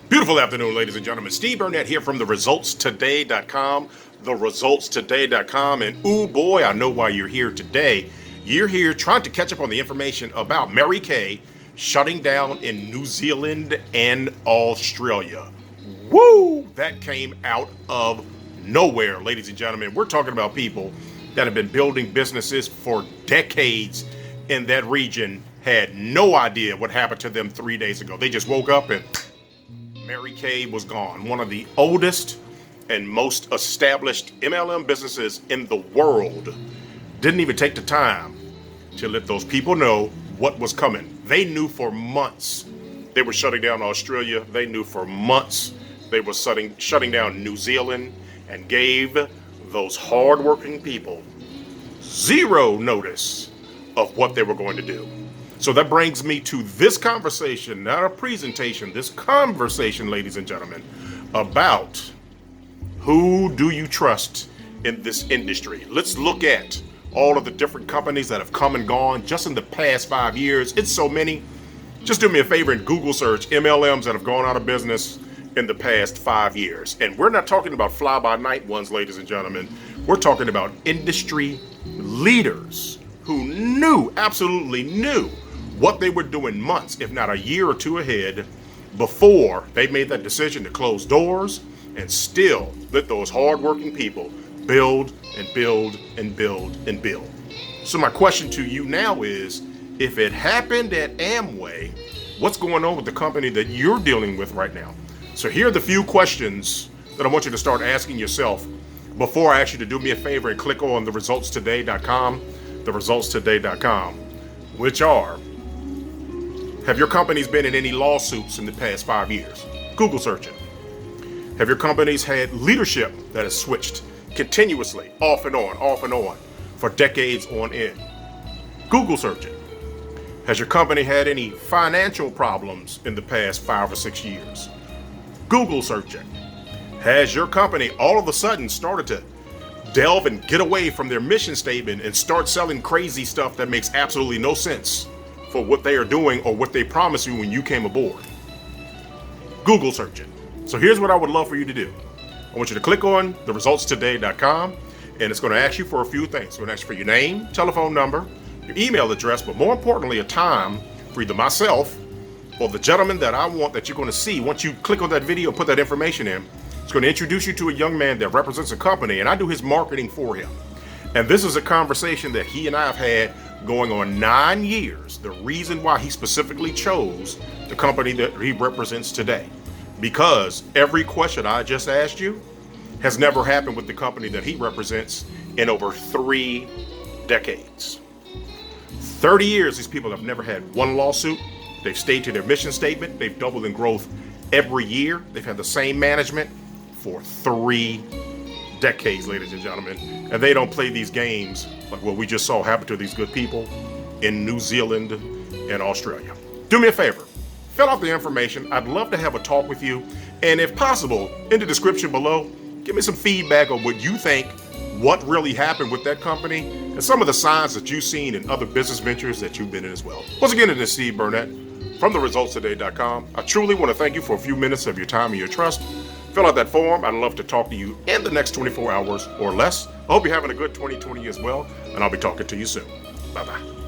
Beautiful afternoon, ladies and gentlemen. Steve Burnett here from theresultstoday.com, theresultstoday.com. And ooh boy, I know why you're here today. You're here trying to catch up on the information about Mary Kay shutting down in New Zealand and Australia. Woo! That came out of nowhere, ladies and gentlemen. We're talking about people that have been building businesses for decades in that region, had no idea what happened to them 3 days ago. They just woke up and Mary Kay was gone. One of the oldest and most established MLM businesses in the world didn't even take the time to let those people know what was coming. They knew for months they were shutting down Australia. They knew for months they were shutting down New Zealand, and gave those hardworking people zero notice of what they were going to do. So that brings me to this conversation, not a presentation, this conversation, ladies and gentlemen, about who do you trust in this industry. Let's look at all of the different companies that have come and gone just in the past 5 years. It's so many. Just do me a favor and Google search MLMs that have gone out of business in the past 5 years. And we're not talking about fly-by-night ones, ladies and gentlemen. We're talking about industry leaders who knew, absolutely knew, what they were doing months, if not a year or two ahead, before they made that decision to close doors and still let those hardworking people build and build and build and build. So my question to you now is, if it happened at Amway, what's going on with the company that you're dealing with right now? So here are the few questions that I want you to start asking yourself before I ask you to do me a favor and click on theresultstoday.com, theresultstoday.com, which are, have your companies been in any lawsuits in the past 5 years? Google search it. Have your companies had leadership that has switched continuously, off and on, for decades on end? Google search it. Has your company had any financial problems in the past 5 or 6 years? Google search it. Has your company all of a sudden started to delve and get away from their mission statement and start selling crazy stuff that makes absolutely no sense for what they are doing or what they promised you when you came aboard? Google search it. So here's what I would love for you to do. I want you to click on theresultstoday.com, and it's going to ask you for a few things. It's going to ask you for your name, telephone number, your email address, but more importantly, a time for either myself or the gentleman that I want that you're going to see. Once you click on that video, put that information in, it's going to introduce you to a young man that represents a company, and I do his marketing for him. And this is a conversation that he and I have had going on 9 years. The reason why he specifically chose the company that he represents today, because every question I just asked you has never happened with the company that he represents in over 3 decades. 30 years, these people have never had one lawsuit. They've stayed to their mission statement. They've doubled in growth every year. They've had the same management for 3 decades, ladies and gentlemen. And they don't play these games like what we just saw happen to these good people in New Zealand and Australia. Do me a favor, fill out the information. I'd love to have a talk with you. And if possible, in the description below, give me some feedback on what you think, what really happened with that company, and some of the signs that you've seen in other business ventures that you've been in as well. Once again, it is Steve Burnett from theresultstoday.com. I truly want to thank you for a few minutes of your time and your trust. Fill out that form. I'd love to talk to you in the next 24 hours or less. I hope you're having a good 2020 as well, and I'll be talking to you soon. Bye-bye.